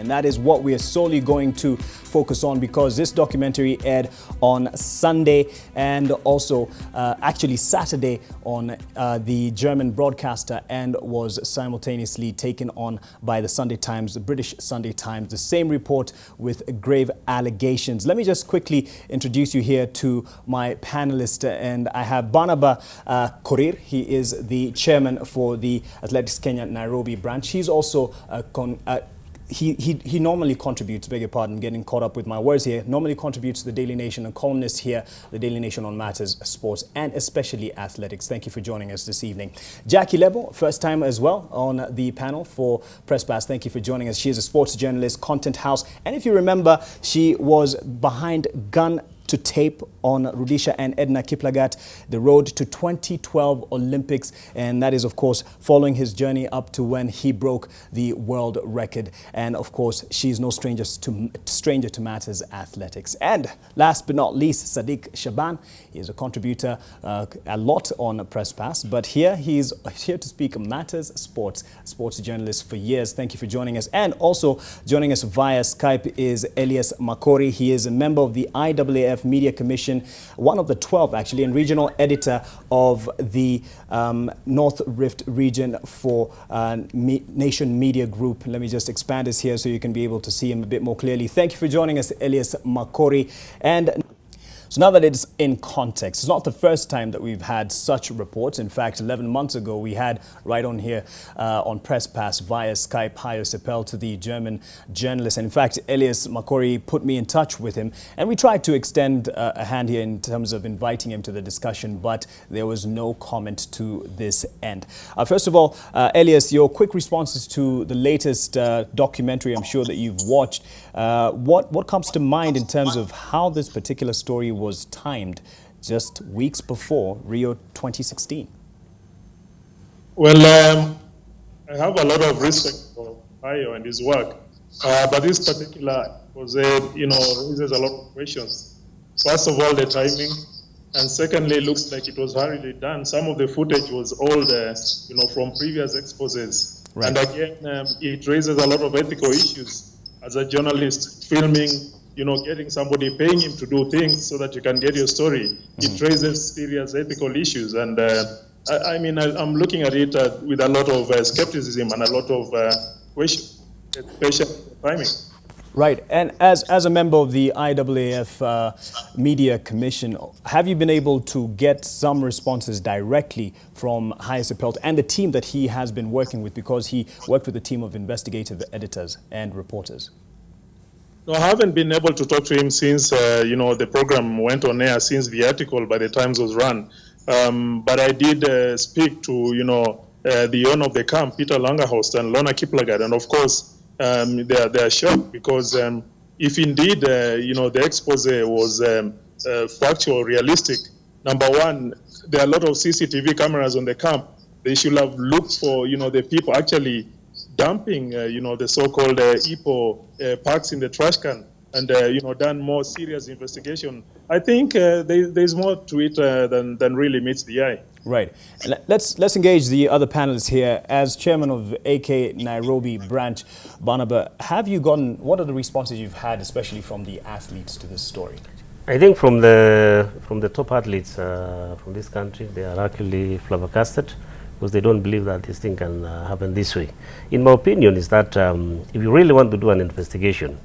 And that is what we are solely going to focus on, because this documentary aired on Sunday and also actually Saturday on the German broadcaster, and was simultaneously taken on by the Sunday Times, the British Sunday Times, the same report with grave allegations. Let me just quickly introduce you here to my panelist, and I have Barnabas Korir. He is the chairman for the Athletics Kenya Nairobi branch. He's also he normally contributes, beg your pardon, getting caught up with my words here, normally contributes to the Daily Nation, and columnist here, the Daily Nation, on matters sports and especially athletics. Thank you for joining us this evening. Jackie Lebo, first time as well on the panel for Press Pass. Thank you for joining us. She is a sports journalist, content house, and if you remember, she was behind gun to tape on Rudisha and Edna Kiplagat, the road to 2012 Olympics. And that is, of course, following his journey up to when he broke the world record. And of course, she's no stranger to matters athletics. And last but not least, Saddique Shaban. He is a contributor a lot on Press Pass, but he's here to speak matters sports journalist for years. Thank you for joining us. And also joining us via Skype is Elias Makori. He is a member of the IAAF Media Commission, one of the 12 actually, and regional editor of the North Rift region for Nation Media Group. Let me just expand this here so you can be able to see him a bit more clearly. Thank you for joining us, Elias Makori. And so now that it's in context, it's not the first time that we've had such reports. In fact, 11 months ago, we had right on here on Press Pass via Skype, Hayo Sepel, to the German journalist. And in fact, Elias Makori put me in touch with him, and we tried to extend a hand here in terms of inviting him to the discussion, but there was no comment to this end. First of all, Elias, your quick responses to the latest documentary I'm sure that you've watched. What comes to mind in terms of how this particular story was timed just weeks before Rio 2016? Well, I have a lot of respect for Hayo and his work, but this particular was, raises a lot of questions. First of all, the timing, and secondly, it looks like it was hurriedly done. Some of the footage was old, from previous exposés. Right. And again, it raises a lot of ethical issues as a journalist filming, getting somebody, paying him to do things so that you can get your story. It raises serious ethical issues. And I'm looking at it with a lot of skepticism and a lot of questions, especially timing. Right. And as a member of the IAAF Media Commission, have you been able to get some responses directly from Hayo Sepel and the team that he has been working with, because he worked with a team of investigative editors and reporters? No, I haven't been able to talk to him since, the program went on air, since the article by the Times was run. But I did speak to, the owner of the camp, Peter Langerhorst, and Lorna Kiplagat. And of course, they're shocked, because if indeed, the expose was factual, realistic, number one, there are a lot of CCTV cameras on the camp. They should have looked for, the people actually dumping, the so-called EPO packs in the trash can, and, done more serious investigation. I think there's more to it than really meets the eye. Right. Let's engage the other panelists here. As chairman of AK Nairobi branch, Barnabas, what are the responses you've had, especially from the athletes, to this story? I think from the top athletes from this country, they are actually flabbergasted, because they don't believe that this thing can happen this way. In my opinion, is that if you really want to do an investigation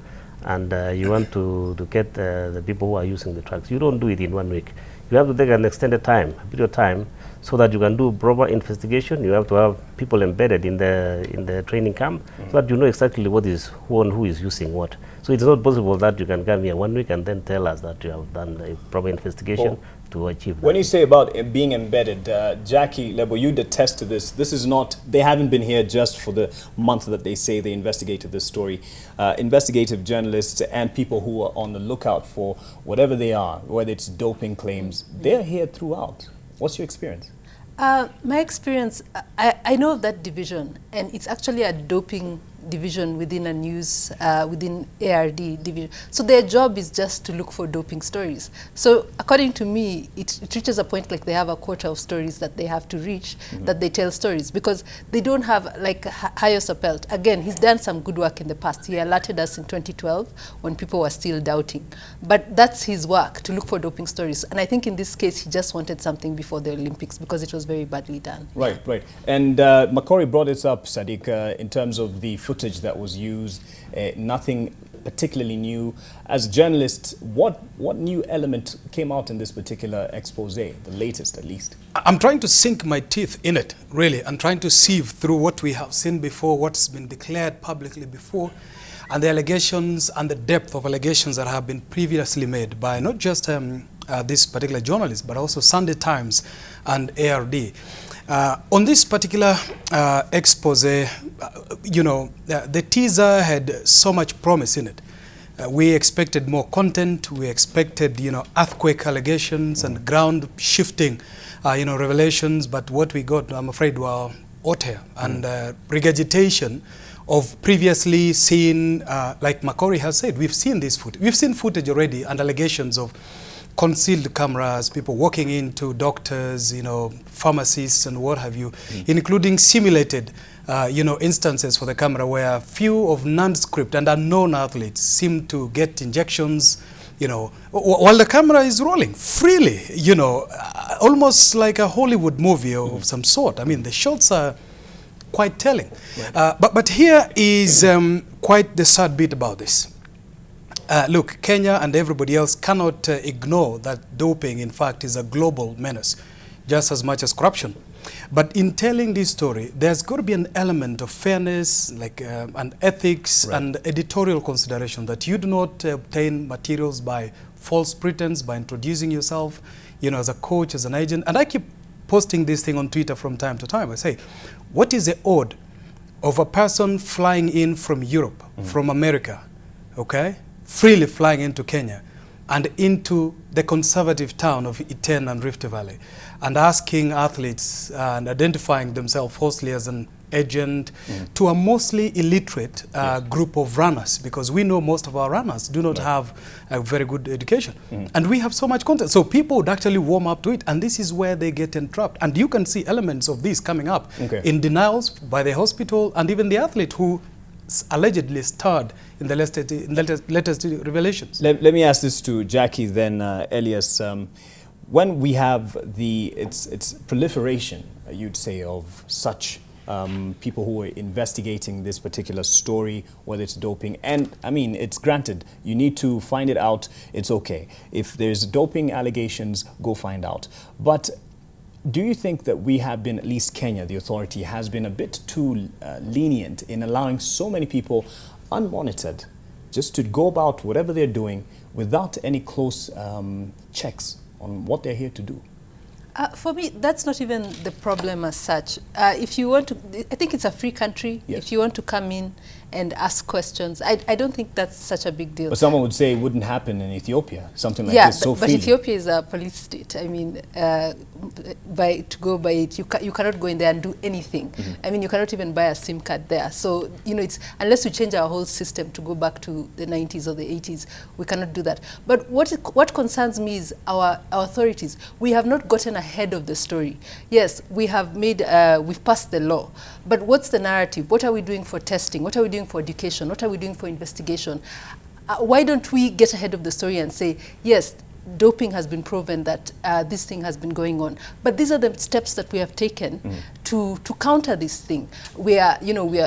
and you want to get the people who are using the trucks, you don't do it in 1 week. You have to take an extended time, a bit of time, so that you can do proper investigation. You have to have people embedded in the training camp, so that you know exactly what is who is using what. So it's not possible that you can come here 1 week and then tell us that you have done a proper investigation to achieve that. When you say about being embedded, Jackie Lebo, you attest to this. This is not, they haven't been here just for the month that they say they investigated this story. Investigative journalists and people who are on the lookout for whatever they are, whether it's doping claims, they're here throughout. What's your experience? My experience, I know of that division, and it's actually a doping division within a news, within ARD division. So their job is just to look for doping stories. So according to me, it reaches a point like they have a quota of stories that they have to reach, that they tell stories, because they don't have, like Hayo Sapelt, again, he's done some good work in the past. He alerted us in 2012 when people were still doubting. But that's his work, to look for doping stories. And I think in this case, he just wanted something before the Olympics because it was very badly done. Right, right. And Makori brought this up, Saddique, in terms of the footage that was used, nothing particularly new. As journalists, what new element came out in this particular expose, the latest at least? I'm trying to sink my teeth in it, really. I'm trying to sieve through what we have seen before, what's been declared publicly before, and the allegations and the depth of allegations that have been previously made by not just this particular journalist, but also Sunday Times and ARD. On this particular expose, the teaser had so much promise in it. We expected more content. We expected, earthquake allegations and ground shifting, revelations. But what we got, I'm afraid, were hot-air and regurgitation of previously seen, like Makori has said, we've seen this footage. We've seen footage already and allegations of concealed cameras, people walking into doctors, pharmacists and what have you, including simulated, instances for the camera where few of nondescript and unknown athletes seem to get injections, while the camera is rolling freely, almost like a Hollywood movie of some sort. I mean, the shots are quite telling. Right. But here is quite the sad bit about this. Look, Kenya and everybody else cannot ignore that doping, in fact, is a global menace, just as much as corruption. But in telling this story, there's got to be an element of fairness, and ethics, right, and editorial consideration, that you do not obtain materials by false pretense, by introducing yourself, as a coach, as an agent. And I keep posting this thing on Twitter from time to time. I say, what is the odd of a person flying in from Europe, from America, okay, freely flying into Kenya and into the conservative town of Iten and Rift Valley, and asking athletes and identifying themselves falsely as an agent to a mostly illiterate group of runners, because we know most of our runners do not have a very good education. And we have so much content. So people would actually warm up to it, and this is where they get entrapped. And you can see elements of this coming up in denials by the hospital and even the athlete who allegedly starred in the latest revelations. Let me ask this to Jackie then, Elias. When we have its proliferation, you'd say, of such people who are investigating this particular story, whether it's doping, and I mean, it's granted, you need to find it out, it's okay. If there's doping allegations, go find out. But do you think that we have been, at least Kenya, the authority, has been a bit too lenient in allowing so many people unmonitored just to go about whatever they're doing without any close checks on what they're here to do? For me, that's not even the problem as such. If you want to, I think it's a free country. Yes. If you want to come in and ask questions, I don't think that's such a big deal. But someone would say it wouldn't happen in Ethiopia, something like this. But Ethiopia is a police state. I mean, to go by it, you cannot go in there and do anything. I mean, you cannot even buy a SIM card there. So, it's unless we change our whole system to go back to the 90s or the 80s, we cannot do that. But what concerns me is our authorities. We have not gotten ahead of the story. Yes, we have we've passed the law. But what's the narrative? What are we doing for testing? What are we doing for education? What are we doing for investigation? Why don't we get ahead of the story and say, yes, doping has been proven that this thing has been going on, but these are the steps that we have taken to counter this thing. We are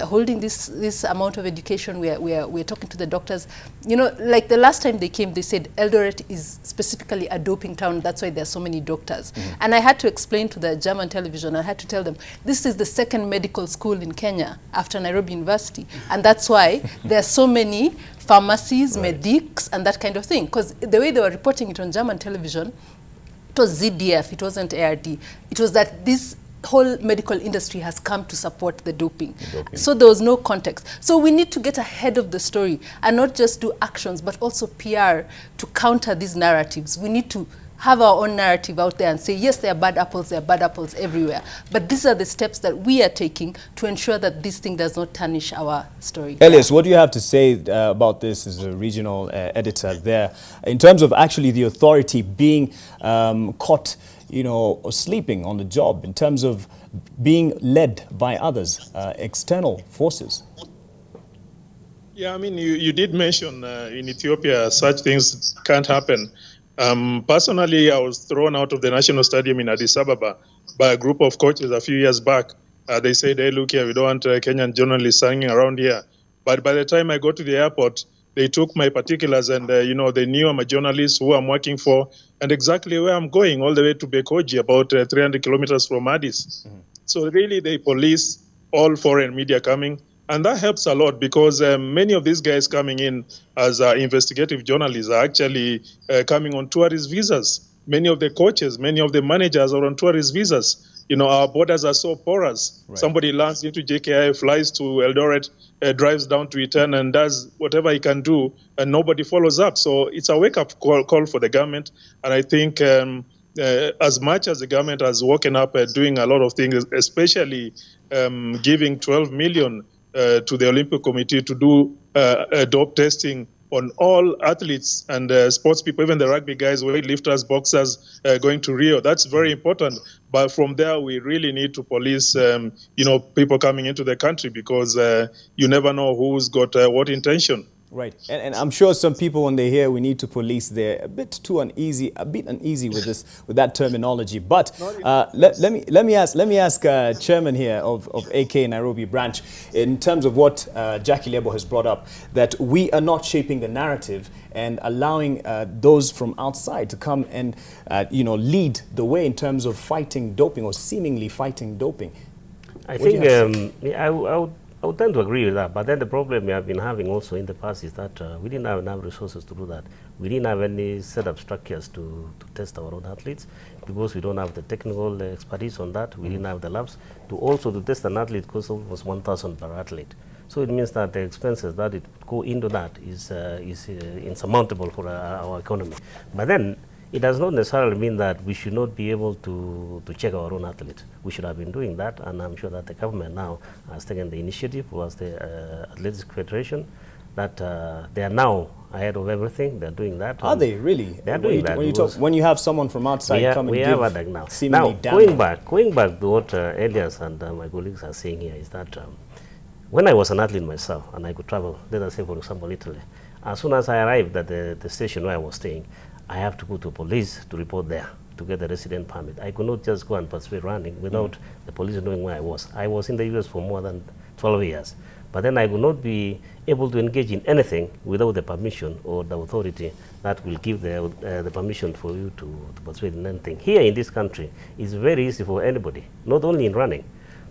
holding this amount of education. We are talking to the doctors. Like the last time they came, they said Eldoret is specifically a doping town. That's why there are so many doctors. And I had to explain to the German television. I had to tell them this is the second medical school in Kenya after Nairobi University, and that's why there are so many pharmacies, medics, and that kind of thing. Because the way they were reporting it on German television, it was ZDF, it wasn't ARD. It was that this whole medical industry has come to support the doping. So there was no context. So we need to get ahead of the story and not just do actions, but also PR to counter these narratives. We need to have our own narrative out there and say, yes, there are bad apples everywhere. But these are the steps that we are taking to ensure that this thing does not tarnish our story. Elias, what do you have to say about this as a regional editor there, in terms of actually the authority being caught, you know, sleeping on the job, in terms of being led by others, external forces? Yeah, I mean, you did mention in Ethiopia such things can't happen. Personally, I was thrown out of the national stadium in Addis Ababa by a group of coaches a few years back. They said, hey, look here, we don't want Kenyan journalists hanging around here. But by the time I got to the airport, they took my particulars and, you know, they knew I'm a journalist, who I'm working for, and exactly where I'm going, all the way to Bekoji, about 300 kilometers from Addis. So really, they police all foreign media coming. And that helps a lot because many of these guys coming in as investigative journalists are actually coming on tourist visas. Many of the coaches, many of the managers are on tourist visas. You know, our borders are so porous. Right. Somebody lands into JKI, flies to Eldoret, drives down to Iten and does whatever he can do, and nobody follows up. So it's a wake-up call for the government. And I think as much as the government has woken up doing a lot of things, especially giving 12 million to the Olympic Committee to do dope testing on all athletes and sports people, even the rugby guys, weightlifters, boxers going to Rio. That's very important. But from there, we really need to police, you know, people coming into the country because you never know who's got what intention. Right, and I'm sure some people, when they hear we need to police, they're a bit uneasy with this, with that terminology. But let me ask Chairman here of AK Nairobi branch, in terms of what Jackie Lebo has brought up, that we are not shaping the narrative and allowing those from outside to come and you know, lead the way in terms of fighting doping or seemingly fighting doping. I think I would tend to agree with that, but then the problem we have been having also in the past is that we didn't have enough resources to do that. We didn't have any set up structures to test our own athletes because we don't have the technical expertise on that. We didn't have the labs to test an athlete costs almost 1,000 per athlete. So it means that the expenses that it go into that is insurmountable for our economy. But then it does not necessarily mean that we should not be able to check our own athletes. We should have been doing that, and I'm sure that the government now has taken the initiative, was the Athletics Federation, that they are now ahead of everything. They're doing that. Are they really? They're doing that. When you have someone from outside come and give now. seemingly going back to what Elias and my colleagues are saying here is that when I was an athlete myself and I could travel, let us say for example Italy, as soon as I arrived at the station where I was staying, I have to go to police to report there to get the resident permit. I could not just go and participate running without the police knowing where I was. I was in the US for more than 12 years, but then I would not be able to engage in anything without the permission or the authority that will give the permission for you to participate in anything. Here in this country, it's very easy for anybody, not only in running,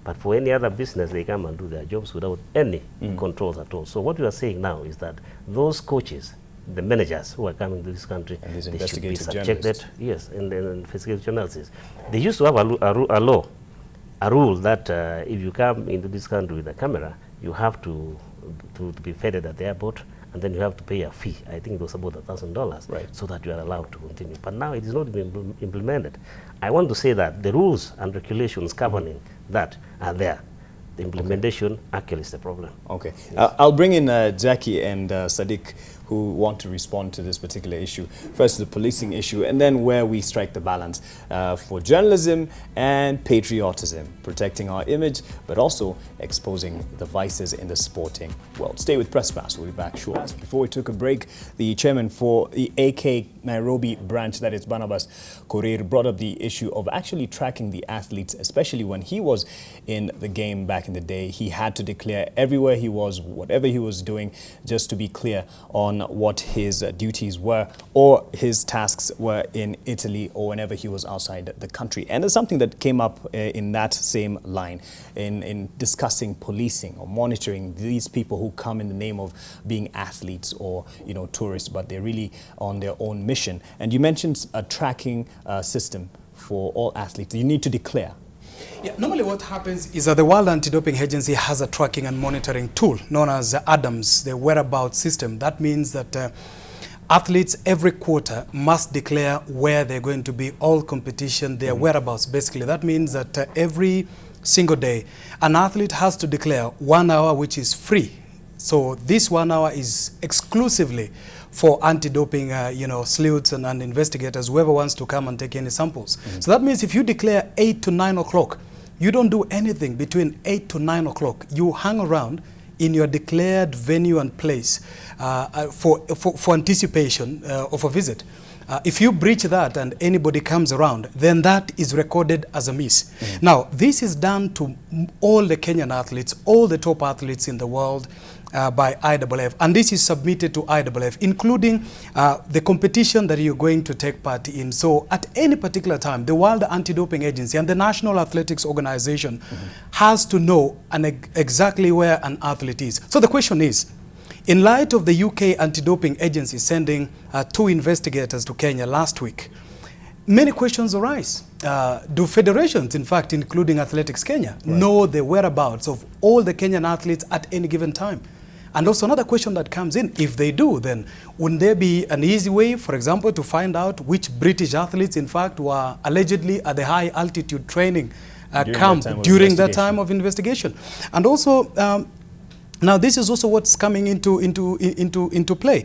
but for any other business, they come and do their jobs without any controls at all. So what we are saying now is that those coaches, the managers who are coming to this country, and these they should be investigative subjected, yes, and investigative journalists. They used to have a rule that if you come into this country with a camera, you have to be fed at the airport, and then you have to pay a fee. I think it was about $1,000, right, so that you are allowed to continue. But now it is not being implemented. I want to say that the rules and regulations governing that are there. The implementation actually is the problem. Okay, yes. I'll bring in Jackie and Saddique, who want to respond to this particular issue. First, the policing issue, and then where we strike the balance for journalism and patriotism, protecting our image, but also exposing the vices in the sporting world. Stay with Press Pass. We'll be back shortly. Before we took a break, the chairman for the AK Nairobi branch, that is Barnabas Korir, brought up the issue of actually tracking the athletes, especially when he was in the game back in the day. He had to declare everywhere he was, whatever he was doing, just to be clear on what his duties were or his tasks were in Italy or whenever he was outside the country. And there's something that came up in that same line in discussing policing or monitoring these people who come in the name of being athletes or, you know, tourists, but they're really on their own mission. And you mentioned a tracking system for all athletes. You need to declare. Yeah, normally what happens is that the World Anti-Doping Agency has a tracking and monitoring tool known as ADAMS, the whereabouts system. That means that athletes every quarter must declare where they're going to be, all competition, their whereabouts, basically. That means that every single day, an athlete has to declare 1 hour which is free. So this 1 hour is exclusively for anti-doping, sleuths and investigators, whoever wants to come and take any samples. So that means if you declare 8 to 9 o'clock, you don't do anything between 8 to 9 o'clock. You hang around in your declared venue and place for anticipation of a visit. If you breach that and anybody comes around, then that is recorded as a miss. Now, this is done to all the Kenyan athletes, all the top athletes in the world, by IAAF, and this is submitted to IAAF, including the competition that you're going to take part in. So at any particular time, the World Anti-Doping Agency and the National Athletics Organization has to know exactly where an athlete is. So the question is, in light of the UK Anti-Doping Agency sending 2 investigators to Kenya last week, many questions arise. Do federations, in fact, including Athletics Kenya, know the whereabouts of all the Kenyan athletes at any given time? And also another question that comes in, if they do, then wouldn't there be an easy way, for example, to find out which British athletes, in fact, were allegedly at the high altitude training camp during that time of investigation? And also, now, this is also what's coming into play.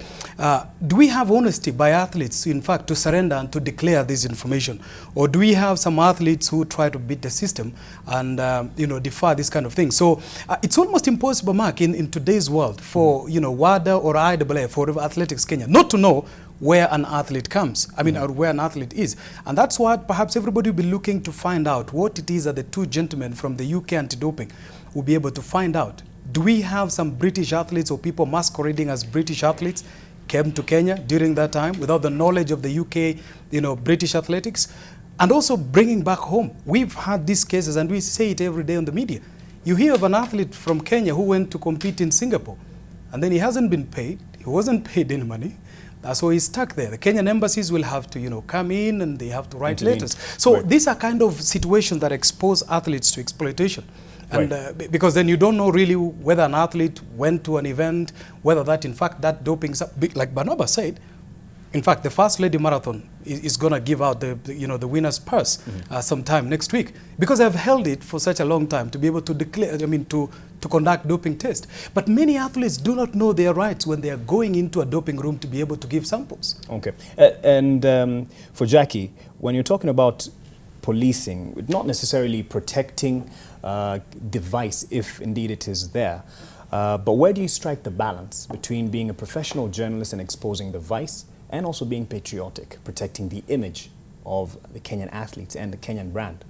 Do we have honesty by athletes, in fact, to surrender and to declare this information? Or do we have some athletes who try to beat the system and, defy this kind of thing? So it's almost impossible, Mark, in today's world for, WADA or IAAF or Athletics Kenya not to know where an athlete comes, or where an athlete is. And that's why perhaps everybody will be looking to find out what it is that the 2 gentlemen from the UK anti-doping will be able to find out. Do we have some British athletes or people masquerading as British athletes came to Kenya during that time without the knowledge of the UK, British athletics? And also bringing back home. We've had these cases and we say it every day on the media. You hear of an athlete from Kenya who went to compete in Singapore and then he hasn't been paid. He wasn't paid any money. So he's stuck there. The Kenyan embassies will have to, come in and they have to write letters. So these are kind of situations that expose athletes to exploitation. And because then you don't know really whether an athlete went to an event, whether that, in fact, that doping, like Barnabas said, in fact, the First Lady Marathon is going to give out the winner's purse sometime next week, because they've held it for such a long time to be able to declare, to conduct doping tests. But many athletes do not know their rights when they are going into a doping room to be able to give samples. Okay. And for Jackie, when you're talking about policing, not necessarily protecting device, if indeed it is there, but where do you strike the balance between being a professional journalist and exposing the vice and also being patriotic, protecting the image of the Kenyan athletes and the Kenyan brand?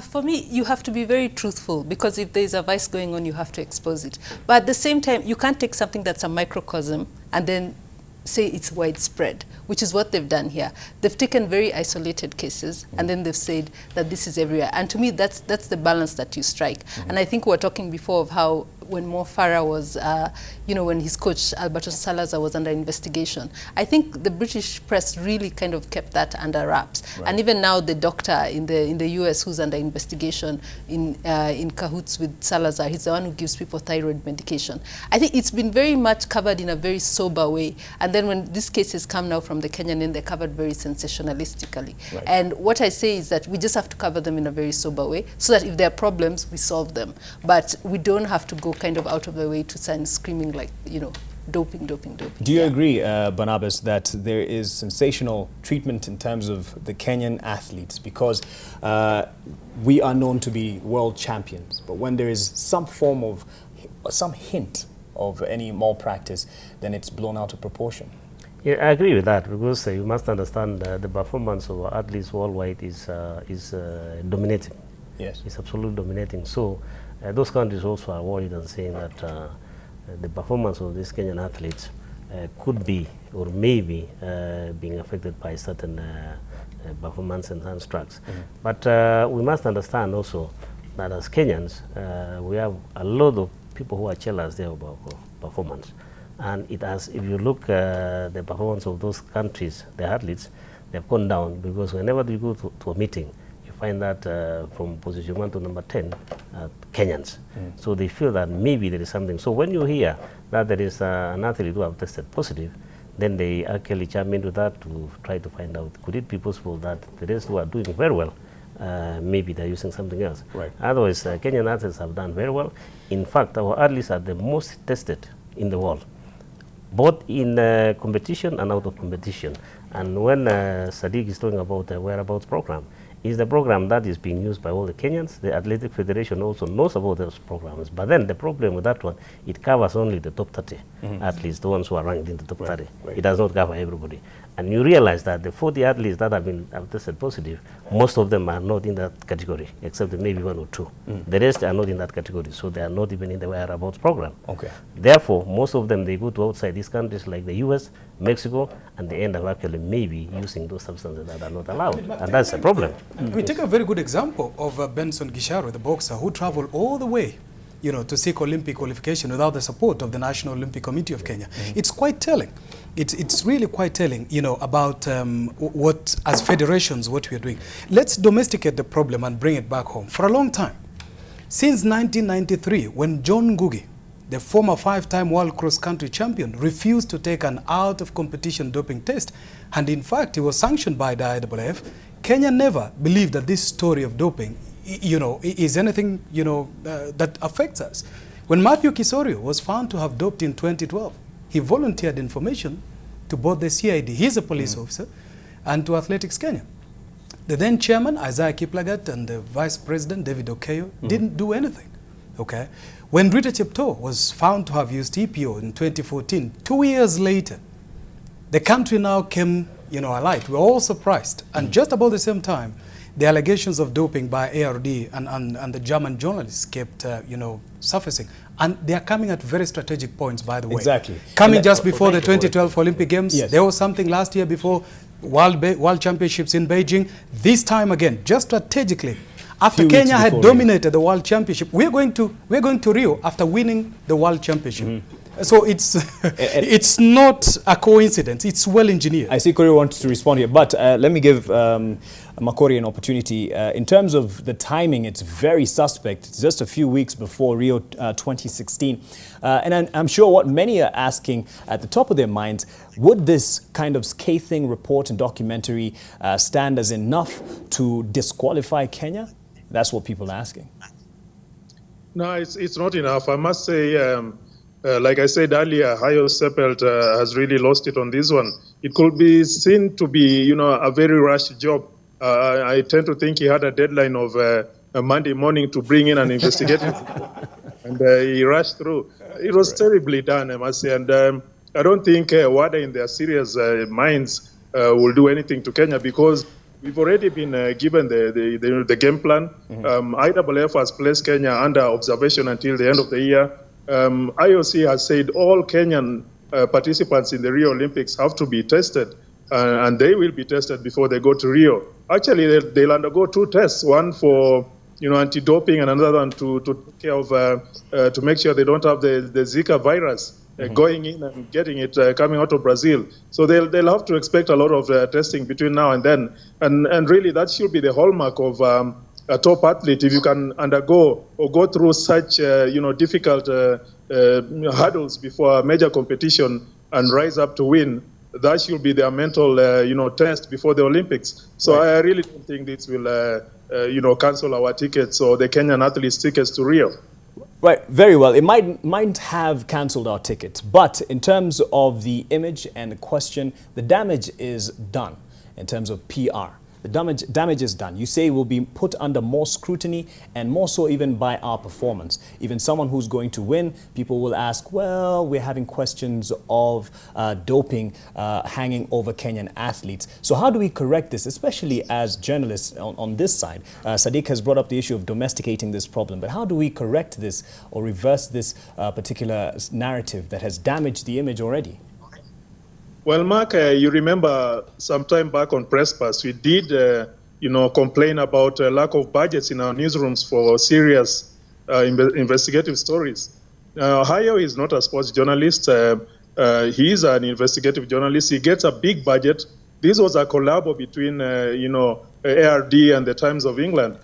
For me, you have to be very truthful, because if there's a vice going on, you have to expose it. But at the same time, you can't take something that's a microcosm and then say it's widespread, which is what they've done here. They've taken very isolated cases and then they've said that this is everywhere. And to me, that's the balance that you strike. And I think we were talking before of how when Mo Farah was, when his coach Alberto Salazar was under investigation, I think the British press really kind of kept that under wraps. And even now, the doctor in the US who's under investigation in cahoots with Salazar, he's the one who gives people thyroid medication. I think it's been very much covered in a very sober way. And then when these cases come now from the Kenyan end, they're covered very sensationalistically. And what I say is that we just have to cover them in a very sober way, so that if there are problems, we solve them. But we don't have to go kind of out of the way to start screaming like, doping. Do you agree, Barnabas, that there is sensational treatment in terms of the Kenyan athletes? Because we are known to be world champions, but when there is some form of, some hint of any malpractice, then it's blown out of proportion. Yeah, I agree with that, because you must understand the performance of athletes worldwide is dominating. Yes. It's absolutely dominating. So those countries also are worried and saying that the performance of these Kenyan athletes could be or maybe being affected by certain performance enhanced drugs. But we must understand also that as Kenyans, we have a lot of people who are jealous there about performance. And it has, if you look the performance of those countries, the athletes, they've gone down, because whenever you go to a meeting, you find that from position 1 to number 10, Kenyans. So they feel that maybe there is something. So when you hear that there is an athlete who have tested positive, Then they actually chime into that to try to find out, could it be possible that the rest who are doing very well, maybe they're using something else. Right. Otherwise, Kenyan athletes have done very well. In fact, our athletes are the most tested in the world, both in competition and out of competition. And when Saddique is talking about the whereabouts program, is the program that is being used by all the Kenyans. The Athletic Federation also knows about those programs. But then the problem with that one, it covers only the top 30 athletes, the ones who are ranked in the top 30. It does not cover everybody. And you realize that the 40 athletes that have tested positive, most of them are not in that category, except maybe one or two. The rest are not in that category, so they are not even in the whereabouts program. Okay. Therefore, most of them, they go to outside these countries like the US, Mexico, and they end up actually maybe using those substances that are not allowed. And that's the problem. I mean, take a very good example of Benson Gisharo, the boxer, who traveled all the way, you know, to seek Olympic qualification without the support of the National Olympic Committee of Kenya. It's quite telling. It's really quite telling, you know, about what, as federations, what we are doing. Let's domesticate the problem and bring it back home. For a long time, since 1993, when John Ngugi, the former 5-time world cross-country champion, refused to take an out-of-competition doping test, and in fact, he was sanctioned by the IAAF, Kenya never believed that this story of doping, you know, is anything, you know, that affects us. When Matthew Kisorio was found to have doped in 2012, he volunteered information to both the CID, he's a police officer, and to Athletics Kenya. The then chairman, Isaiah Kiplagat, and the vice president, David Okeyo, didn't do anything, okay? When Rita Cheptoo was found to have used EPO in 2014, 2 years later, the country now came, you know, alight. We were all surprised. And just about the same time, the allegations of doping by ARD and the German journalists kept, you know, surfacing. And they are coming at very strategic points, by the way. Exactly. Coming just before the 2012 Olympic Games. Yes. There was something last year before World Championships in Beijing. This time again, just strategically, after Kenya had dominated the World Championship, we're going to Rio after winning the World Championship. So it's not a coincidence. It's well engineered. I see Korir wants to respond here, but let me give Makori an opportunity. In terms of the timing, it's very suspect. It's just a few weeks before Rio 2016. And I'm sure what many are asking at the top of their minds, would this kind of scathing report and documentary stand as enough to disqualify Kenya? That's what people are asking. No, it's not enough. I must say, like I said earlier, Hayo Seppelt has really lost it on this one. It could be seen to be, you know, a very rushed job. I tend to think he had a deadline of a Monday morning to bring in an investigative, and he rushed through. It was terribly done, I must say, and I don't think WADA in their serious minds will do anything to Kenya, because we've already been given the game plan. IAAF has placed Kenya under observation until the end of the year. IOC has said all Kenyan participants in the Rio Olympics have to be tested, and they will be tested before they go to Rio. Actually, they'll undergo 2 tests, one for, you know, anti-doping, and another one to take care of, to make sure they don't have the Zika virus going in and getting it coming out of Brazil. So they'll have to expect a lot of testing between now and then, and really that should be the hallmark of a top athlete. If you can undergo or go through such you know, difficult hurdles before a major competition and rise up to win, that should be their mental you know, test before the Olympics. So I really don't think this will you know, cancel our tickets or the Kenyan athletes' tickets to Rio. Right, very well. It might have cancelled our tickets, but in terms of the image and the question, the damage is done in terms of PR. The damage is done. You say will be put under more scrutiny, and more so even by our performance. Even someone who's going to win, people will ask, well, we're having questions of doping hanging over Kenyan athletes. So how do we correct this, especially as journalists on this side? Saddique has brought up the issue of domesticating this problem, but how do we correct this or reverse this particular narrative that has damaged the image already? Well, Mark, you remember some time back on Press Pass, we did, you know, complain about lack of budgets in our newsrooms for serious investigative stories. Hayo is not a sports journalist. He is an investigative journalist. He gets a big budget. This was a collabo between, you know, ARD and the Times of England,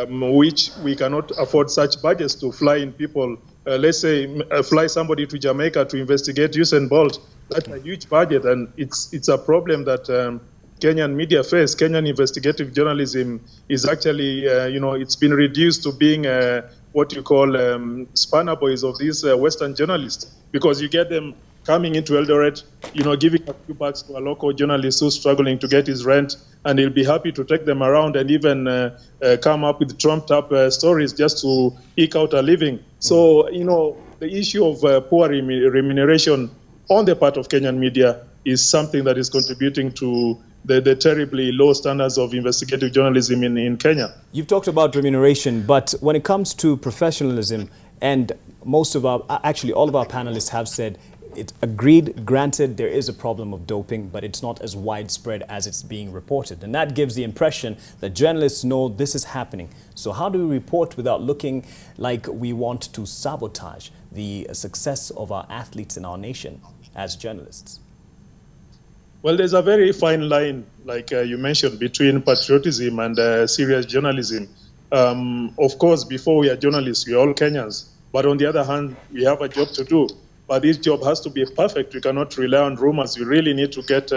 which we cannot afford such budgets to fly in people. Let's say fly somebody to Jamaica to investigate Usain Bolt That's a huge budget, and it's a problem that Kenyan media face. Kenyan investigative journalism is actually, it's been reduced to being what you call spanner boys of these Western journalists, because you get them coming into Eldoret, giving a few bucks to a local journalist who's struggling to get his rent, and he'll be happy to take them around and even come up with trumped-up stories just to eke out a living. So, the issue of poor remuneration on the part of Kenyan media is something that is contributing to the terribly low standards of investigative journalism in Kenya. You've talked about remuneration, but when it comes to professionalism, and all of our panelists have said, it's agreed, granted, there is a problem of doping, but it's not as widespread as it's being reported. And that gives the impression that journalists know this is happening. So how do we report without looking like we want to sabotage the success of our athletes in our nation as journalists? Well, there's a very fine line, like you mentioned, between patriotism and serious journalism. Of course, before we are journalists, we are all Kenyans. But on the other hand, we have a job to do. But this job has to be perfect. We cannot rely on rumors. We really need to get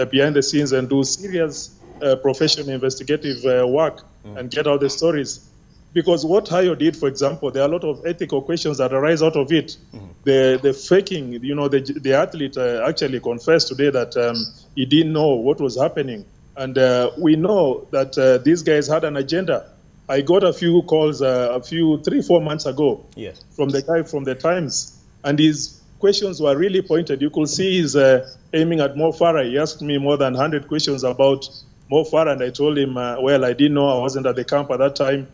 behind the scenes and do serious professional investigative work and get out the stories. Because what Hayo did, for example, there are a lot of ethical questions that arise out of it. The faking, the athlete actually confessed today that he didn't know what was happening. And we know that these guys had an agenda. I got a few calls 3-4 months ago from the guy from the Times. And his questions were really pointed. You could see he's aiming at Mo Farah. He asked me more than 100 questions about Mo Farah, and I told him, well, I didn't know. I wasn't at the camp at that time.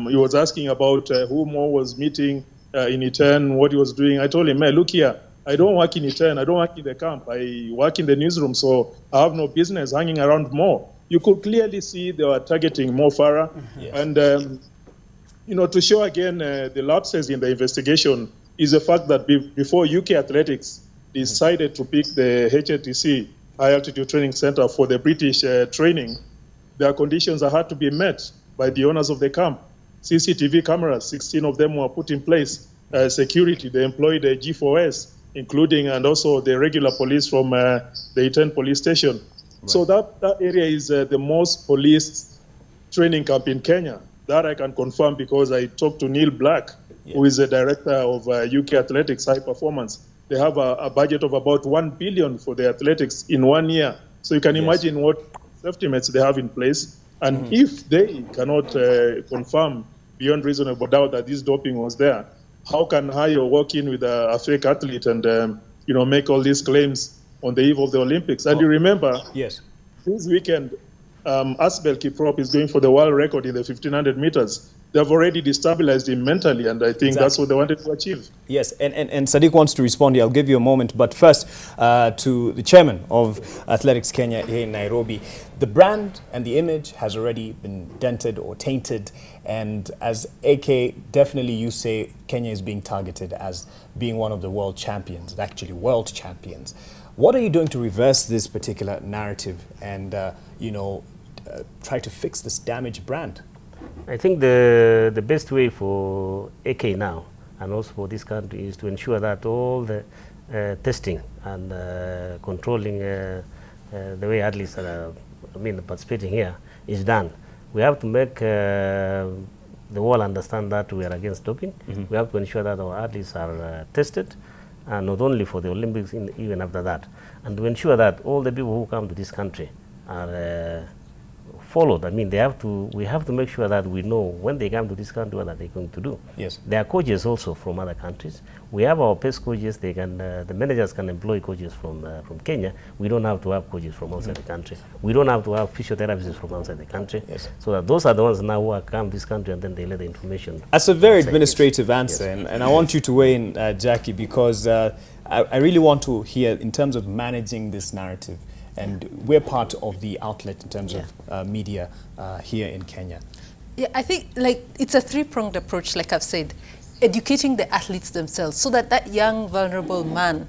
He was asking about who Mo was meeting in Iten, what he was doing. I told him, man, look here, I don't work in Iten. I don't work in the camp. I work in the newsroom, so I have no business hanging around Mo. You could clearly see they were targeting Mo Farah. And, to show again the lapses in the investigation is the fact that before UK Athletics decided to pick the HATC, High Altitude Training Center, for the British training, their conditions had to be met by the owners of the camp. CCTV cameras, 16 of them were put in place. Security, they employed a G4S, including and also the regular police from the Iten police station. Right. So that area is the most policed training camp in Kenya. That I can confirm because I talked to Neil Black, who is the director of UK Athletics High Performance. They have a budget of about 1 billion for the athletics in 1 year. So you can imagine what safety nets they have in place. And if they cannot confirm beyond reasonable doubt that this doping was there, how can Hayo walk in with a fake athlete and make all these claims on the eve of the Olympics? And you remember, this weekend, Asbel Kiprop is going for the world record in the 1500 meters. They've already destabilized him mentally, and I think that's what they wanted to achieve. Yes, and Saddique wants to respond here. I'll give you a moment. But first, to the chairman of Athletics Kenya here in Nairobi, the brand and the image has already been dented or tainted. And as AK, definitely you say Kenya is being targeted as being one of the world champions, actually world champions. What are you doing to reverse this particular narrative and, try to fix this damaged brand? I think the best way for AK now and also for this country is to ensure that all the testing and controlling the way athletes are participating here is done. We have to make the world understand that we are against doping. We have to ensure that our athletes are tested, and not only for the Olympics, even after that, and to ensure that all the people who come to this country are followed. I mean, we have to make sure that we know when they come to this country what are they going to do. Yes. There are coaches also from other countries. We have our best coaches. They can, the managers can employ coaches from Kenya. We don't have to have coaches from outside the country. We don't have to have physiotherapists from outside the country. Yes. So that those are the ones now who are come to this country and then they let the information. That's a very administrative answer, and I want you to weigh in, Jackie, because I really want to hear in terms of managing this narrative. And we're part of the outlet in terms of media here in Kenya. Yeah, I think it's a three-pronged approach, like I've said. Educating the athletes themselves so that young, vulnerable man,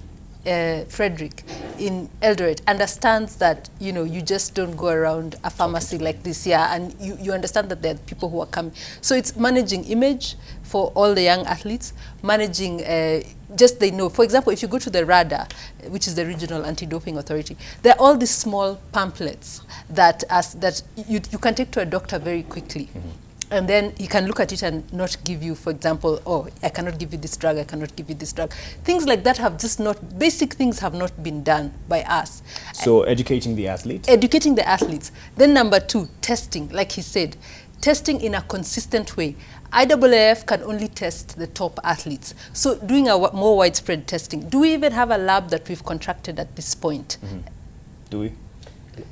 Frederick, in Eldoret understands that, you know, you just don't go around a pharmacy like this, and you understand that there are people who are coming. So it's managing image for all the young athletes, managing just they know. For example, if you go to the RADA, which is the Regional Anti-Doping Authority, there are all these small pamphlets that you can take to a doctor very quickly. And then he can look at it and not give you, for example, oh, I cannot give you this drug, I cannot give you this drug. Things like that have just not, basic things have not been done by us. So educating the athletes? Educating the athletes. Then number 2, testing, like he said, testing in a consistent way. IAAF can only test the top athletes. So doing a more widespread testing. Do we even have a lab that we've contracted at this point? Do we?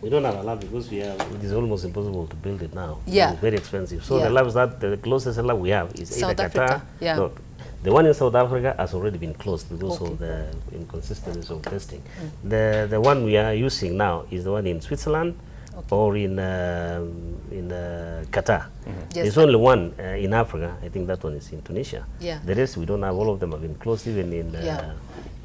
We don't have a lab because it is almost impossible to build it now. Yeah. It's very expensive. So the labs the closest lab we have is South either Africa. Qatar. No, the one in South Africa has already been closed because of the inconsistency of testing. The one we are using now is the one in Switzerland or in Qatar. There's only one in Africa. I think that one is in Tunisia. The rest we don't have. All of them have been closed. Even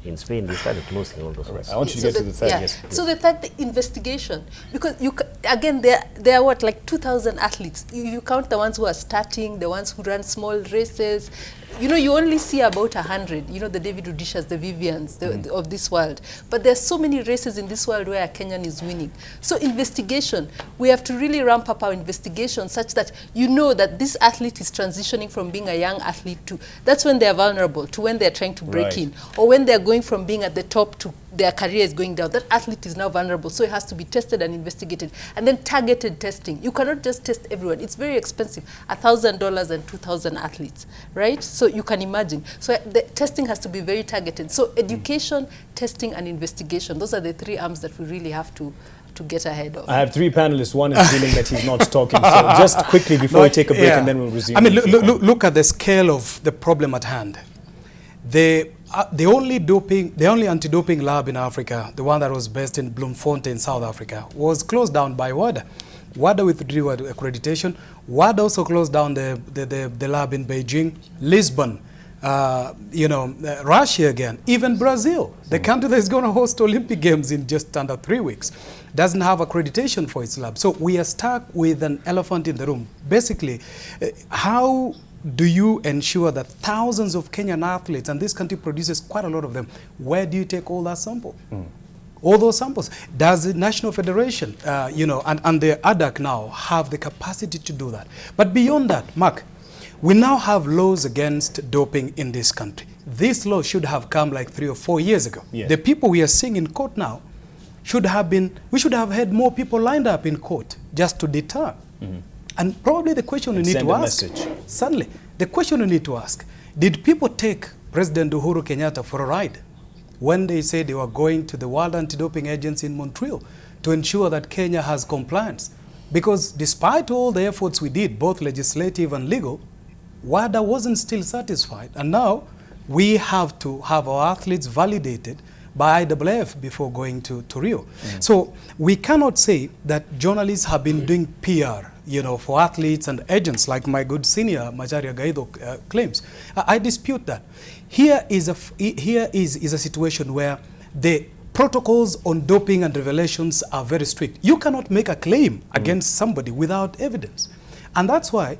in Spain, they started closing all those ones. I want you to get to the third. Yes. So the third, the investigation, because again there are what, like 2,000 athletes. You count the ones who are starting, the ones who run small races. You know, you only see about 100. You know, the David Rudishas, the Vivians of this world. But there's so many races in this world where a Kenyan is winning. So investigation, we have to really ramp up our investigation such that you know that this athlete is transitioning from being a young athlete to, that's when they're vulnerable, to when they're trying to break in, or when they're going from being at the top to their career is going down. That athlete is now vulnerable, so it has to be tested and investigated. And then targeted testing. You cannot just test everyone. It's very expensive, $1,000 and 2,000 athletes, right? So you can imagine. So the testing has to be very targeted. So education, testing, and investigation, those are the 3 arms that we really have to get ahead of. I have 3 panelists. One is feeling that he's not talking. So just quickly before we take a break and then we'll resume. I mean, look at the scale of the problem at hand. The only anti-doping lab in Africa, the one that was based in Bloemfontein, South Africa, was closed down by WADA. WADA withdrew accreditation. WADA also closed down the lab in Beijing, Lisbon, Russia again, even Brazil, the country that is going to host Olympic Games in just under 3 weeks, doesn't have accreditation for its lab. So we are stuck with an elephant in the room. Basically, how do you ensure that thousands of Kenyan athletes, and this country produces quite a lot of them, where do you take all that sample? All those samples? Does the National Federation, and the ADAC now have the capacity to do that? But beyond that, Mark, we now have laws against doping in this country. This law should have come like 3 or 4 years ago. Yes. The people we are seeing in court now we should have had more people lined up in court just to deter. And probably the question we need to ask, suddenly, the question we need to ask, did people take President Uhuru Kenyatta for a ride when they said they were going to the World Anti-Doping Agency in Montreal to ensure that Kenya has compliance? Because despite all the efforts we did, both legislative and legal, WADA wasn't still satisfied. And now we have to have our athletes validated by IAAF before going to Rio. So we cannot say that journalists have been doing PR, for athletes and agents, like my good senior Macharia Gaido claims. I dispute that. Here is a situation where the protocols on doping and revelations are very strict. You cannot make a claim against somebody without evidence. And that's why,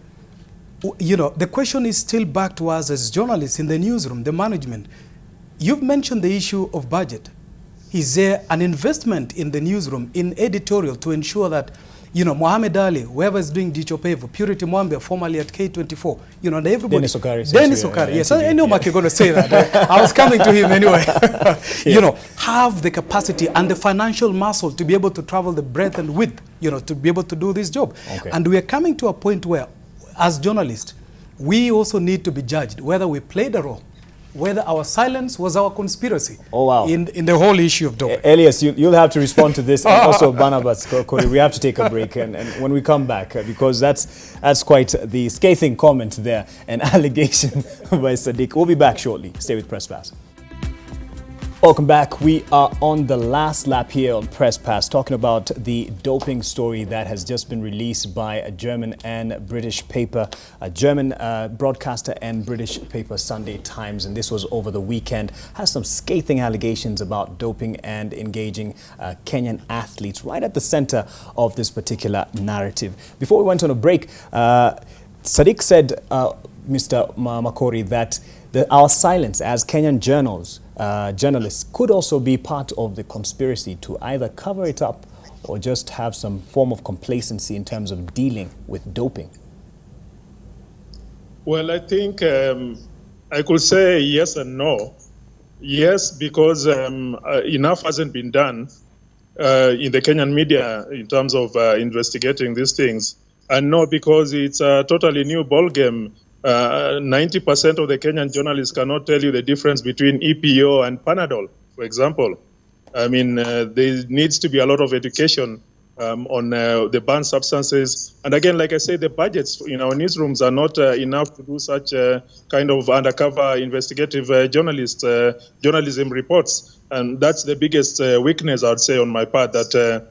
the question is still back to us as journalists in the newsroom, the management. You've mentioned the issue of budget. Is there an investment in the newsroom, in editorial, to ensure that, Mohammed Ali, whoever is doing Dichopevo, Purity Mwambe, formerly at K24, everybody. Dennis Okari. Dennis Okari, yes. I know Mark, you're going to say that. I was coming to him anyway. Have the capacity and the financial muscle to be able to travel the breadth and width, to be able to do this job. Okay. And we are coming to a point where, as journalists, we also need to be judged whether we played a role, whether our silence was our conspiracy in the whole issue of doping. Elias, you'll have to respond to this, and also Barnabas Korir. We have to take a break, and when we come back, because that's quite the scathing comment there, an allegation by Saddique. We'll be back shortly. Stay with Press Pass. Welcome back. We are on the last lap here on Press Pass, talking about the doping story that has just been released by a German and British paper, a German broadcaster and British paper, Sunday Times, and this was over the weekend. Has some scathing allegations about doping and engaging Kenyan athletes right at the center of this particular narrative. Before we went on a break, Saddique said, Mr. Makori, that our silence as Kenyan journalists could also be part of the conspiracy to either cover it up or just have some form of complacency in terms of dealing with doping. Well, I think I could say yes and no. Yes, because enough hasn't been done in the Kenyan media in terms of investigating these things. And no, because it's a totally new ballgame. 90% of the Kenyan journalists cannot tell you the difference between EPO and Panadol, for example. I mean, there needs to be a lot of education on the banned substances. And again, like I said, the budgets in our newsrooms are not enough to do such kind of undercover investigative journalism reports. And that's the biggest weakness, I would say, on my part, that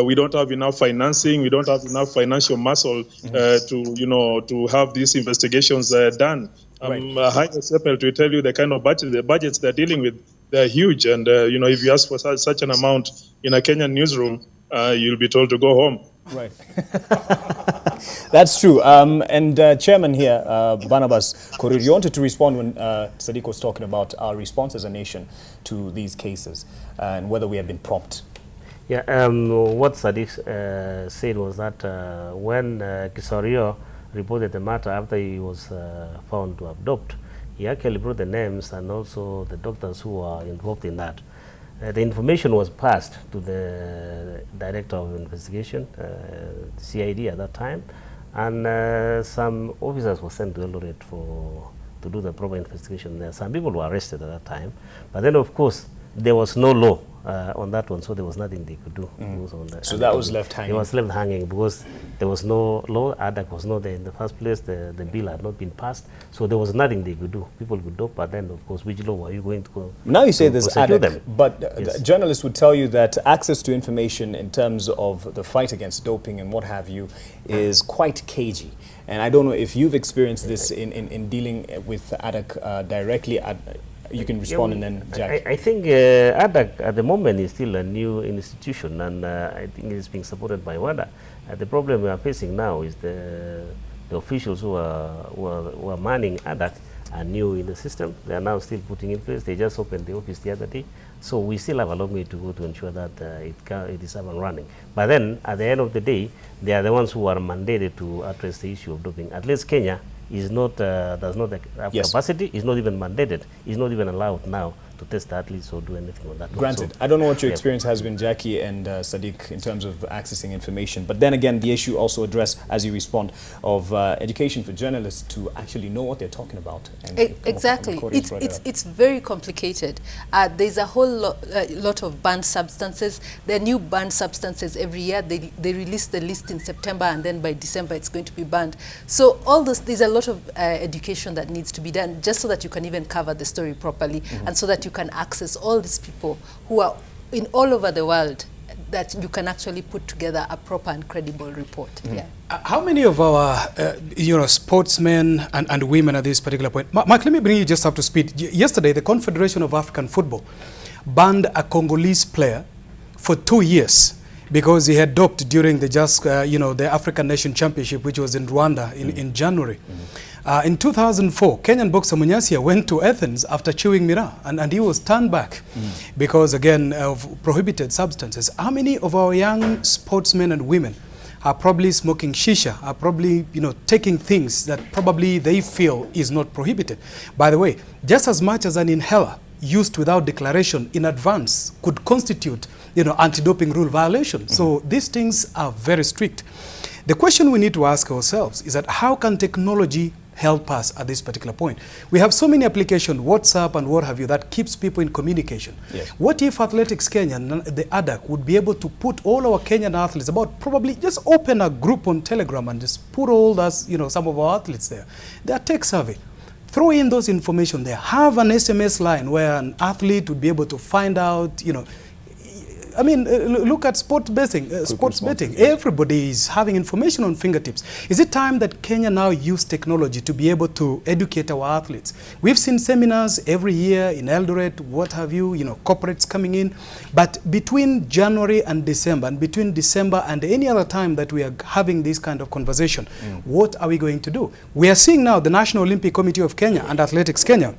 we don't have enough financing, we don't have enough financial muscle to have these investigations done. I'm highly skeptical to tell you the kind of budgets they're dealing with. They're huge, and if you ask for such an amount in a Kenyan newsroom, you'll be told to go home. Right. That's true. And Chairman here, Barnabas Korir, you wanted to respond when Saddique was talking about our response as a nation to these cases and whether we have been prompt. Yeah, what Saddique said was that when Kisorio reported the matter after he was found to have doped, he actually brought the names and also the doctors who were involved in that. The information was passed to the Director of Investigation, CID at that time, and some officers were sent to Eldoret to do the proper investigation there. Some people were arrested at that time, but then of course there was no law on that one, so there was nothing they could do. So that was left hanging. It was left hanging because there was no law. ADAC was not there in the first place. The bill had not been passed, so there was nothing they could do. People could dope, but then, of course, which law are you going to go? Now you say there's ADAC, but yes. Journalists would tell you that access to information in terms of the fight against doping and what have you is quite cagey. And I don't know if you've experienced this in dealing with ADAC directly. You can respond, and then Jack. I think ADAC at the moment is still a new institution, and I think it's being supported by WADA. The problem we are facing now is the officials who are manning ADAC are new in the system. They are now still putting in place. They just opened the office the other day. So we still have a long way to go to ensure that it is up and running. But then, at the end of the day, they are the ones who are mandated to address the issue of doping. At least Kenya is not, does not have capacity, is not even mandated, is not even allowed now to test athletes or do anything on that. Granted, so, I don't know what your experience has been, Jackie and Saddique, in terms of accessing information. But then again, the issue also addressed, as you respond, of education for journalists to actually know what they're talking about. And exactly. It's very complicated. There's a whole lot of banned substances. There are new banned substances every year. They release the list in September, and then by December it's going to be banned. So all this, there's a lot of education that needs to be done just so that you can even cover the story properly, and so that you can access all these people who are in all over the world, that you can actually put together a proper and credible report. How many of our sportsmen and women at this particular point? Mark, let me bring you just up to speed. Yesterday, the Confederation of African Football banned a Congolese player for 2 years because he had doped during the the African Nation Championship, which was in Rwanda in January. In 2004, Kenyan boxer Munyasia went to Athens after chewing miraa, and he was turned back because, again, of prohibited substances. How many of our young sportsmen and women are probably smoking shisha, are probably, taking things that probably they feel is not prohibited? By the way, just as much as an inhaler used without declaration in advance could constitute, anti-doping rule violation. So these things are very strict. The question we need to ask ourselves is that how can technology help us at this particular point? We have so many applications, WhatsApp and what have you, that keeps people in communication. Yes. What if Athletics Kenya, the ADAC, would be able to put all our Kenyan athletes, probably just open a group on Telegram and just put all us, some of our athletes there. They are tech savvy. throw in those information there. Have an SMS line where an athlete would be able to find out, you know, I mean, look at sports betting. Everybody is having information on fingertips. Is it time that Kenya now use technology to be able to educate our athletes? We've seen seminars every year in Eldoret, what have you, you know, corporates coming in. But between January and December, and between December and any other time that we are having this kind of conversation, what are we going to do? We are seeing now the National Olympic Committee of Kenya and Athletics Kenya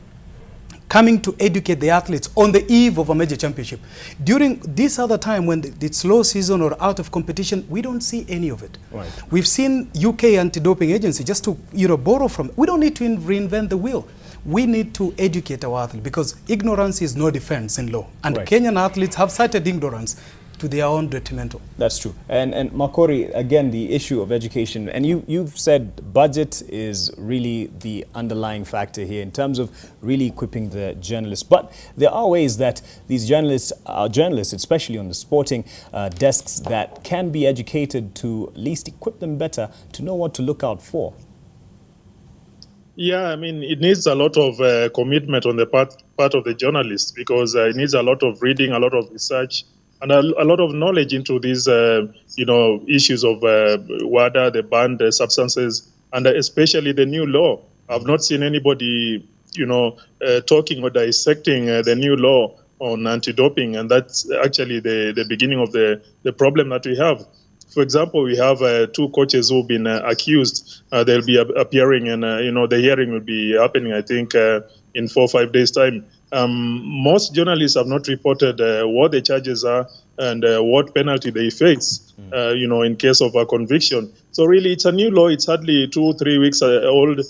coming to educate the athletes on the eve of a major championship. During this other time when it's low season or out of competition, we don't see any of it. Right. We've seen UK anti-doping agency just to, you know, borrow from. We don't need to reinvent the wheel. We need to educate our athletes because ignorance is no defense in law. And Right. Kenyan athletes have cited ignorance to their own detrimental. That's true. And Makori, again, the issue of education, and you've said budget is really the underlying factor here in terms of really equipping the journalists. But there are ways that these journalists, especially on the sporting desks, that can be educated to at least equip them better to know what to look out for. Yeah, I mean, it needs a lot of commitment on the part of the journalists because it needs a lot of reading, a lot of research, and a lot of knowledge into these, you know, issues of WADA, the banned substances, and especially the new law. I've not seen anybody, you know, talking or dissecting the new law on anti-doping, and that's actually the beginning of the problem that we have. For example, we have two coaches who've been accused. They'll be appearing, and you know, the hearing will be happening, I think, in 4 or 5 days' time. Most journalists have not reported what the charges are and what penalty they face, you know, in case of a conviction. So really, it's a new law. It's hardly 2 or 3 weeks old.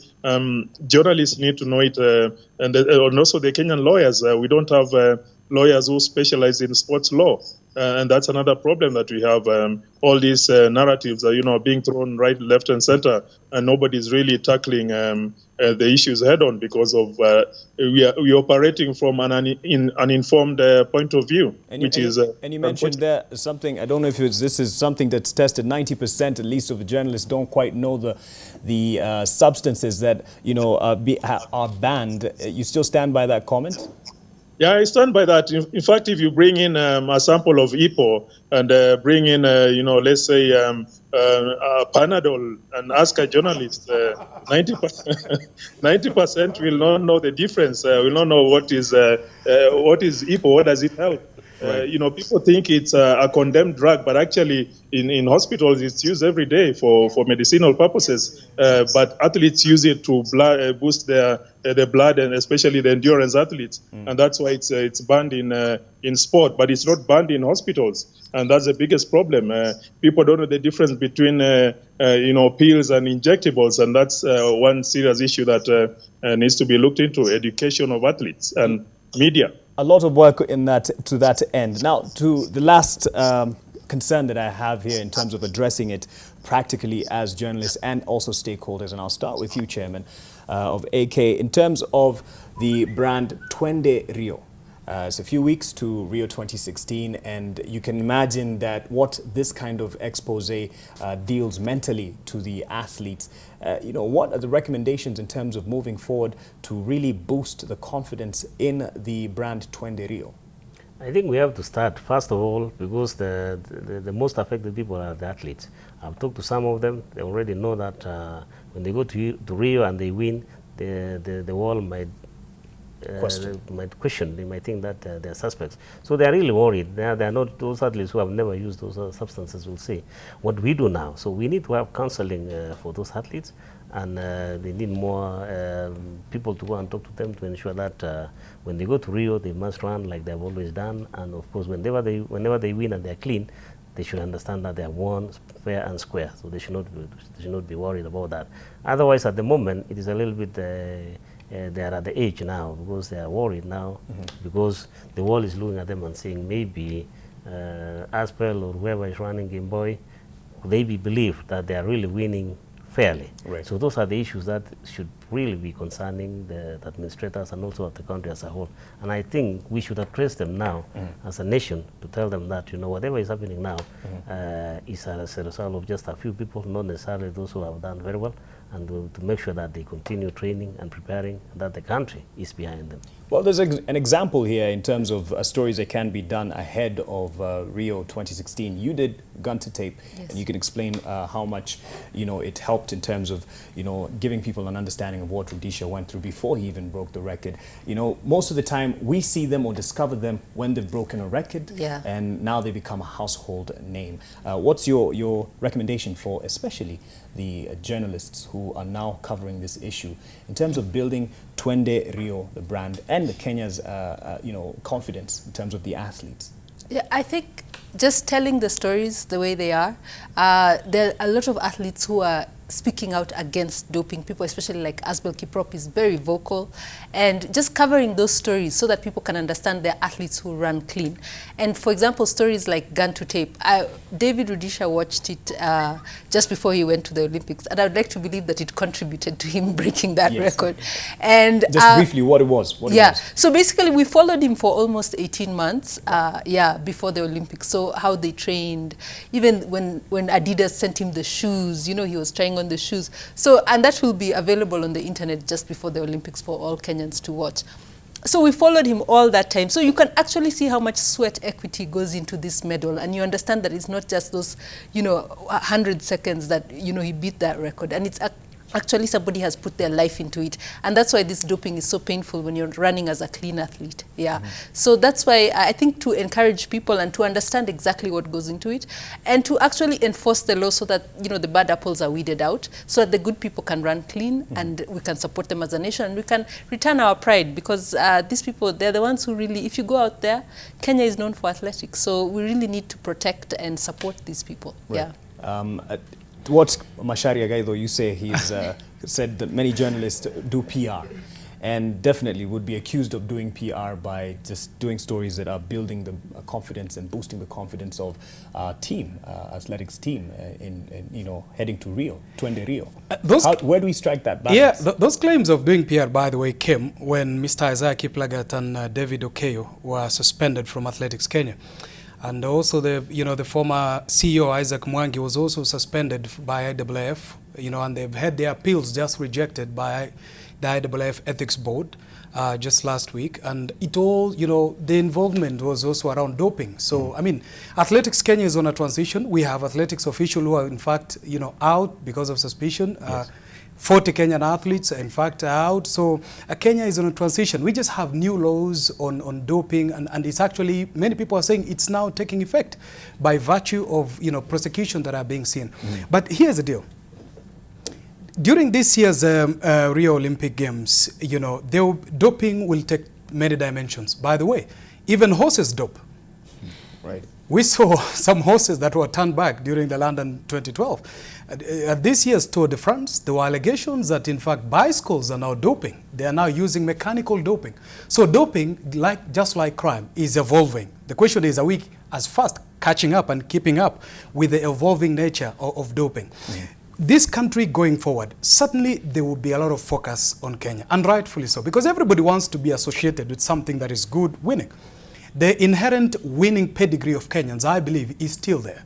Journalists need to know it, and also the Kenyan lawyers. We don't have lawyers who specialize in sports law. And that's another problem that we have. All these narratives are, you know, being thrown right, left, and center, and nobody's really tackling the issues head on because of we are operating from an uninformed point of view, and you mentioned there something. I don't know if this is something that's tested. 90% at least of the journalists don't quite know the substances that, you know, are banned. You still stand by that comment? Yeah, I stand by that. In fact, if you bring in a sample of EPO and bring in, you know, let's say Panadol and ask a journalist, 90% will not know the difference. Will not know what is EPO. What does it help? Right. You know, people think it's a condemned drug, but actually in hospitals it's used every day for medicinal purposes. But athletes use it to boost their blood, and especially the endurance athletes, and that's why it's banned in sport, but it's not banned in hospitals, and that's the biggest problem. People don't know the difference between you know, pills and injectables, and that's one serious issue that needs to be looked into: education of athletes and media. A lot of work in to that end. Now, to the last concern that I have here in terms of addressing it practically as journalists and also stakeholders, and I'll start with you, Chairman of AK, in terms of the brand Twende Rio. It's a few weeks to Rio 2016, and you can imagine that what this kind of expose deals mentally to the athletes. You know, what are the recommendations in terms of moving forward to really boost the confidence in the brand Twende Rio? I think we have to start, first of all, because the most affected people are the athletes. I've talked to some of them. They already know that when they go to Rio and they win, the world might question. They might think that they're suspects. So they're really worried. They're not those athletes who have never used those substances will see what we do now. So we need to have counseling for those athletes, and they need more people to go and talk to them to ensure that when they go to Rio, they must run like they've always done. And of course, whenever they win and they're clean, they should understand that they have won fair and square. So they should not be worried about that. Otherwise, at the moment, it is a little bit they are at the age now because they are worried now, because the world is looking at them and saying maybe Aspel or whoever is running Game Boy, they believe that they are really winning fairly. Right. So those are the issues that should really be concerning the administrators and also of the country as a whole. And I think we should address them now as a nation to tell them that, you know, whatever is happening now is as a result of just a few people, not necessarily those who have done very well, and to make sure that they continue training and preparing, and that the country is behind them. Well, there's an example here in terms of stories that can be done ahead of Rio 2016. You did gun to tape, and you can explain how much, you know, it helped in terms of, you know, giving people an understanding of what Rudisha went through before he even broke the record. You know, most of the time we see them or discover them when they've broken a record, and now they become a household name. What's your recommendation for especially the journalists who are now covering this issue in terms of building Twende Rio, the brand, and the Kenya's you know, confidence in terms of the athletes? Yeah, I think just telling the stories the way they are. There are a lot of athletes who are speaking out against doping. People, especially like Asbel Kiprop, is very vocal, and just covering those stories so that people can understand they're athletes who run clean. And for example, stories like gun to tape. David Rudisha watched it just before he went to the Olympics, and I would like to believe that it contributed to him breaking that record. And just briefly, what it was. So basically, we followed him for almost 18 months. Before the Olympics. So how they trained, even when Adidas sent him the shoes, you know, he was trying on the shoes. So, and that will be available on the internet just before the Olympics for all Kenyans to watch. So we followed him all that time. So you can actually see how much sweat equity goes into this medal, and you understand that it's not just those, you know, 100 seconds that, you know, he beat that record, and it's actually somebody has put their life into it. And that's why this doping is so painful when you're running as a clean athlete. So that's why I think to encourage people and to understand exactly what goes into it, and to actually enforce the law so that, you know, the bad apples are weeded out, so that the good people can run clean, and we can support them as a nation, and we can return our pride, because these people, they're the ones who really, if you go out there, Kenya is known for athletics, so we really need to protect and support these people. Towards Macharia Gaitho, you say he's said that many journalists do PR, and definitely would be accused of doing PR by just doing stories that are building the confidence and boosting the confidence of team, athletics team, in you know, heading to Rio, Twende Rio. Where do we strike that balance? Yeah, those claims of doing PR, by the way, came when Mr. Isaiah Kiplagat and David Okeyo were suspended from Athletics Kenya. And also the former CEO Isaac Mwangi was also suspended by IAAF, you know, and they've had their appeals just rejected by the IAAF Ethics Board just last week. And it all, you know, the involvement was also around doping. So, I mean, Athletics Kenya is on a transition. We have athletics officials who are, in fact, you know, out because of suspicion. 40 Kenyan athletes, in fact, are out. So Kenya is on a transition. We just have new laws on doping, and it's actually, many people are saying it's now taking effect by virtue of, you know, prosecution that are being seen. But here's the deal. During this year's Rio Olympic Games, you know, doping will take many dimensions. By the way, even horses dope. Right. We saw some horses that were turned back during the London 2012. At this year's Tour de France, there were allegations that, in fact, bicycles are now doping. They are now using mechanical doping. So doping, just like crime, is evolving. The question is, are we as fast catching up and keeping up with the evolving nature of doping? This country going forward, certainly there will be a lot of focus on Kenya, and rightfully so, because everybody wants to be associated with something that is good, winning. The inherent winning pedigree of Kenyans, I believe, is still there.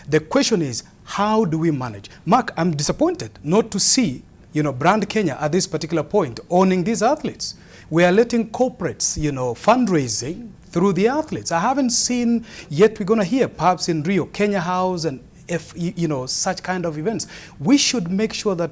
The question is, how do we manage? Mark, I'm disappointed not to see, you know, Brand Kenya at this particular point owning these athletes. We are letting corporates, you know, fundraising through the athletes. I haven't seen yet. We're going to hear perhaps in Rio, Kenya House, and you know, such kind of events. We should make sure that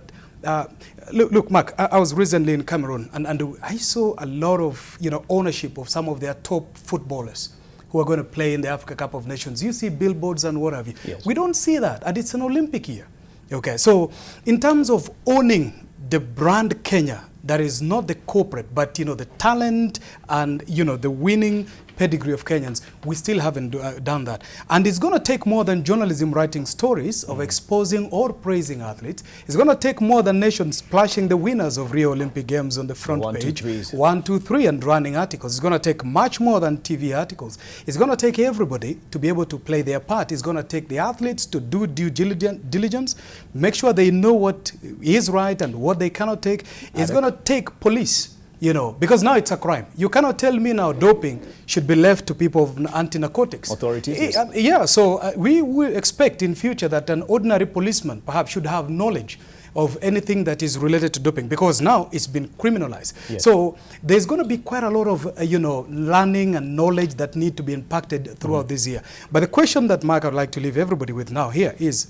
look, Mark, I was recently in Cameroon, and I saw a lot of, you know, ownership of some of their top footballers who are going to play in the Africa Cup of Nations. You see billboards and what have you. We don't see that, and it's an Olympic year. Okay, so in terms of owning the brand Kenya, that is not the corporate, but, you know, the talent and, you know, the winning pedigree of Kenyans. We still haven't done that. And it's going to take more than journalism writing stories of exposing or praising athletes. It's going to take more than nations splashing the winners of Rio Olympic Games on the front page. 1, 2, 3 and running articles. It's going to take much more than TV articles. It's going to take everybody to be able to play their part. It's going to take the athletes to do due diligence, make sure they know what is right and what they cannot take. It's going to take police, you know, because now it's a crime. You cannot tell me now doping should be left to people of anti-narcotics. Authorities? Yeah, so we will expect in future that an ordinary policeman perhaps should have knowledge of anything that is related to doping, because now it's been criminalized. Yes. So there's going to be quite a lot of, you know, learning and knowledge that need to be impacted throughout this year. But the question that, Mark, I'd like to leave everybody with now here is,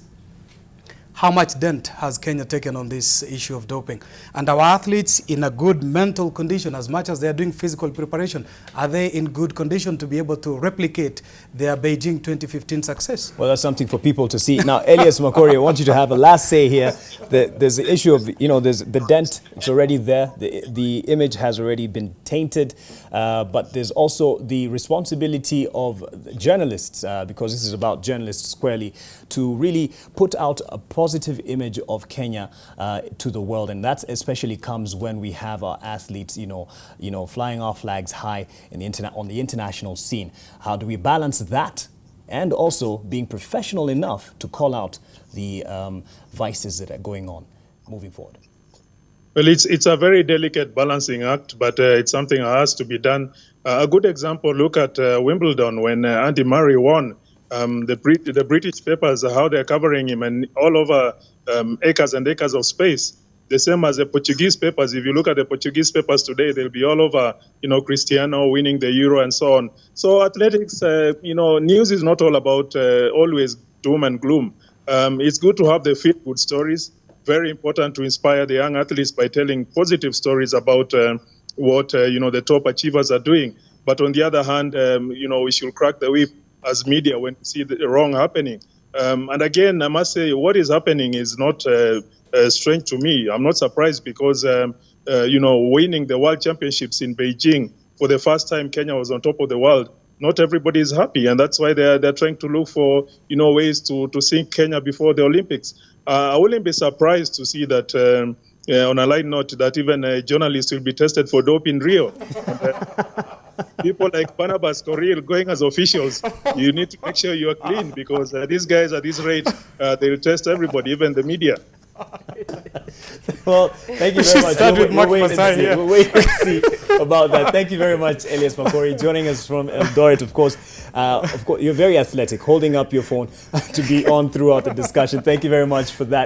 how much dent has Kenya taken on this issue of doping? And our athletes in a good mental condition, as much as they're doing physical preparation, are they in good condition to be able to replicate their Beijing 2015 success? Well, that's something for people to see. Now, Elias Makori, I want you to have a last say here. There's the issue of, you know, there's the dent, it's already there. The image has already been tainted. But there's also the responsibility of journalists, because this is about journalists squarely, to really put out a positive image of Kenya to the world, and that especially comes when we have our athletes, you know, flying our flags high in the on the international scene. How do we balance that, and also being professional enough to call out the vices that are going on moving forward? Well, it's a very delicate balancing act, but it's something that has to be done. A good example, look at Wimbledon when Andy Murray won. The British papers, how they're covering him, and all over acres and acres of space. The same as the Portuguese papers. If you look at the Portuguese papers today, they'll be all over, you know, Cristiano winning the Euro and so on. So athletics, you know, news is not all about always doom and gloom. It's good to have the feel-good stories. Very important to inspire the young athletes by telling positive stories about what, you know, the top achievers are doing. But on the other hand, you know, we should crack the whip as media when we see the wrong happening. And again, I must say, what is happening is not strange to me. I'm not surprised because, you know, winning the World Championships in Beijing, for the first time Kenya was on top of the world. Not everybody is happy, and that's why they're trying to look for, you know, ways to sink Kenya before the Olympics. I wouldn't be surprised to see that, on a light note, that even journalists will be tested for dope in Rio. People like Barnabas Korir going as officials, you need to make sure you are clean, because these guys at this rate, they'll test everybody, even the media. Well, thank you very much. We'll wait and see about that. Thank you very much, Elias Makori, joining us from Eldoret. Of course, you're very athletic, holding up your phone to be on throughout the discussion. Thank you very much for that.